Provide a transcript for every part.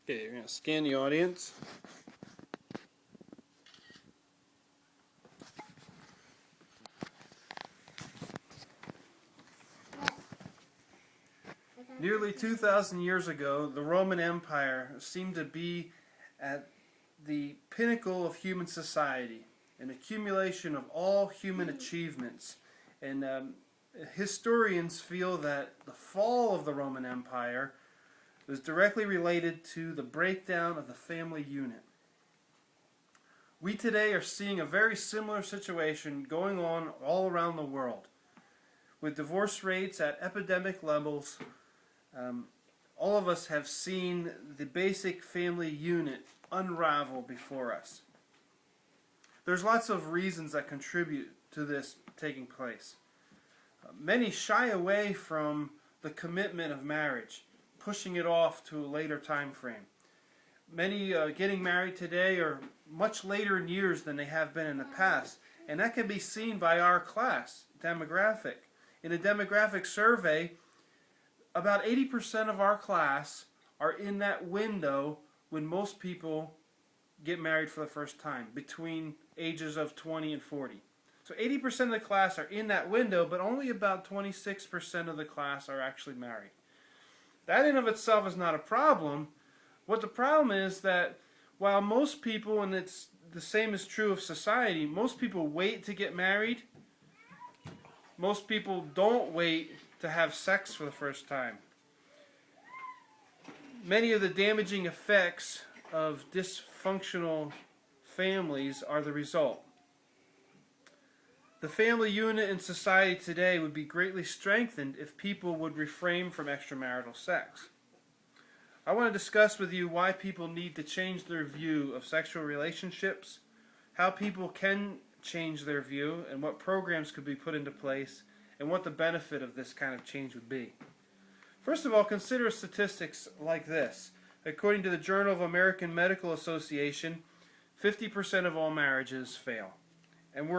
Okay, you're going to scan the audience. Nearly 2,000 years ago, the Roman Empire seemed to be at the pinnacle of human society, an accumulation of all human achievements. And historians feel that the fall of the Roman Empire was directly related to the breakdown of the family unit. We today are seeing a very similar situation going on all around the world, with divorce rates at epidemic levels. All of us have seen the basic family unit unravel before us. There's lots of reasons that contribute to this taking place. Many shy away from the commitment of marriage, pushing it off to a later time frame. Many getting married today are much later in years than they have been in the past, and that can be seen by our class demographic. In a demographic survey, about 80% of our class are in that window when most people get married for the first time, between ages of 20 and 40. So 80% of the class are in that window, but only about 26% of the class are actually married. That in of itself is not a problem. What the problem is that while most people, and it's the same is true of society, most people wait to get married, most people don't wait to have sex for the first time. Many of the damaging effects of dysfunctional families are the result. The family unit in society today would be greatly strengthened if people would refrain from extramarital sex. I want to discuss with you why people need to change their view of sexual relationships, how people can change their view, and what programs could be put into place, and what the benefit of this kind of change would be. First of all, consider statistics like this. According to the Journal of American Medical Association, 50% of all marriages fail. And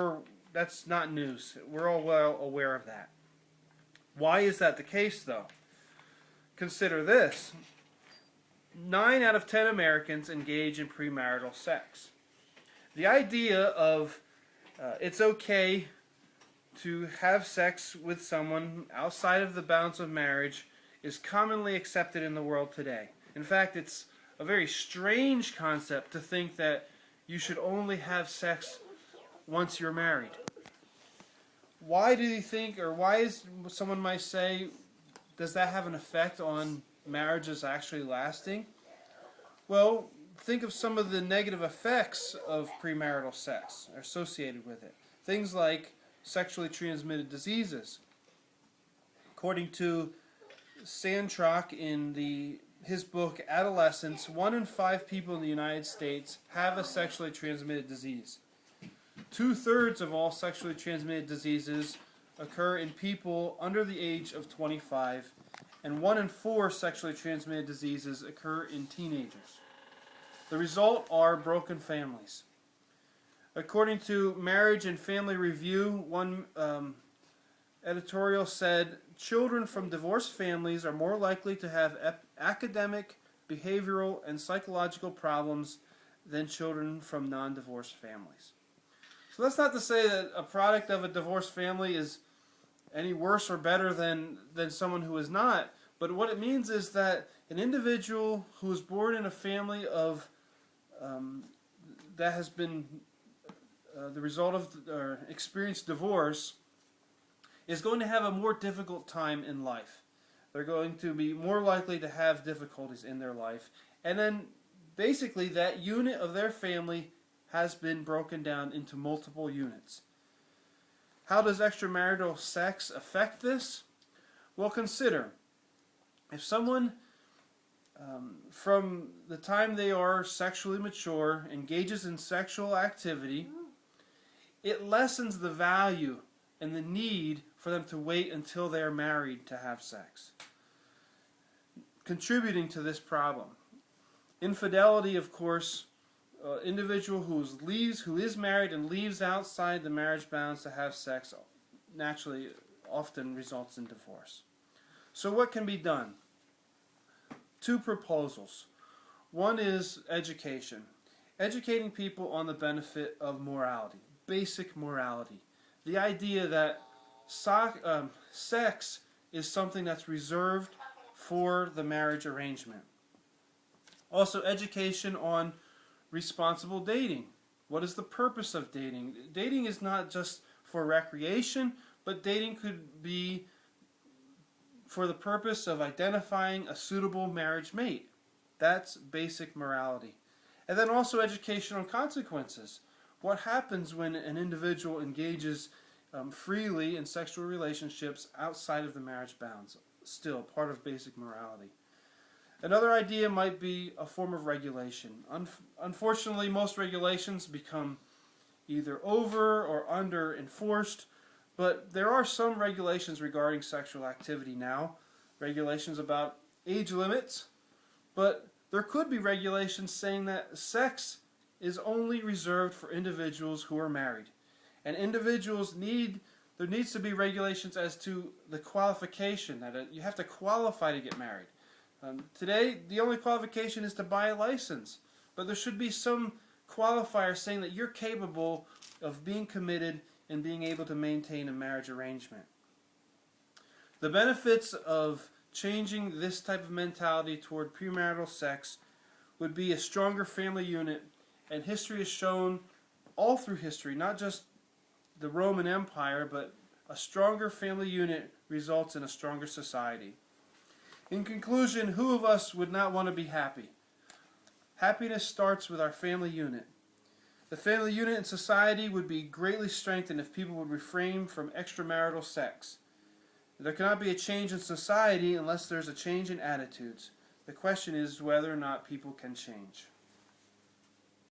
that's not news. We're all well aware of that. Why is that the case, though? Consider this. 9 out of 10 Americans engage in premarital sex. The idea of it's okay to have sex with someone outside of the bounds of marriage is commonly accepted in the world today. In fact, it's a very strange concept to think that you should only have sex once you're married. Why do you think, or why is someone might say, does that have an effect on marriages actually lasting? Well, think of some of the negative effects of premarital sex associated with it. Things like sexually transmitted diseases. According to Sandrock in his book Adolescence, 1 in 5 people in the United States have a sexually transmitted disease. 2/3 of all sexually transmitted diseases occur in people under the age of 25, and 1 in 4 sexually transmitted diseases occur in teenagers. The result are broken families. According to Marriage and Family Review, one editorial said, children from divorced families are more likely to have academic, behavioral, and psychological problems than children from non-divorced families. So that's not to say that a product of a divorced family is any worse or better than someone who is not, but what it means is that an individual who is born in a family of that has been the result of or experienced divorce is going to have a more difficult time in life. They're going to be more likely to have difficulties in their life, and then basically that unit of their family has been broken down into multiple units. How does extramarital sex affect this? Well, consider, if someone from the time they are sexually mature engages in sexual activity, it lessens the value and the need for them to wait until they are married to have sex, contributing to this problem. Infidelity, of course, individual who is married and leaves outside the marriage bounds to have sex naturally often results in divorce. So what can be done? 2 proposals. One is education. Educating people on the benefit of morality, basic morality. The idea that sex is something that's reserved for the marriage arrangement. Also, education on responsible dating. What is the purpose of dating? Dating is not just for recreation, but dating could be for the purpose of identifying a suitable marriage mate. That's basic morality. And then also education on consequences. What happens when an individual engages freely in sexual relationships outside of the marriage bounds? Still part of basic morality. Another idea might be a form of regulation. Unfortunately, most regulations become either over or under enforced, but there are some regulations regarding sexual activity now. Regulations about age limits, but there could be regulations saying that sex is only reserved for individuals who are married. And there needs to be regulations as to the qualification, that you have to qualify to get married. Today, the only qualification is to buy a license, but there should be some qualifier saying that you're capable of being committed and being able to maintain a marriage arrangement. The benefits of changing this type of mentality toward premarital sex would be a stronger family unit, and history has shown all through history, not just the Roman Empire, but a stronger family unit results in a stronger society. In conclusion, who of us would not want to be happy? Happiness starts with our family unit. The family unit in society would be greatly strengthened if people would refrain from extramarital sex. There cannot be a change in society unless there's a change in attitudes. The question is whether or not people can change.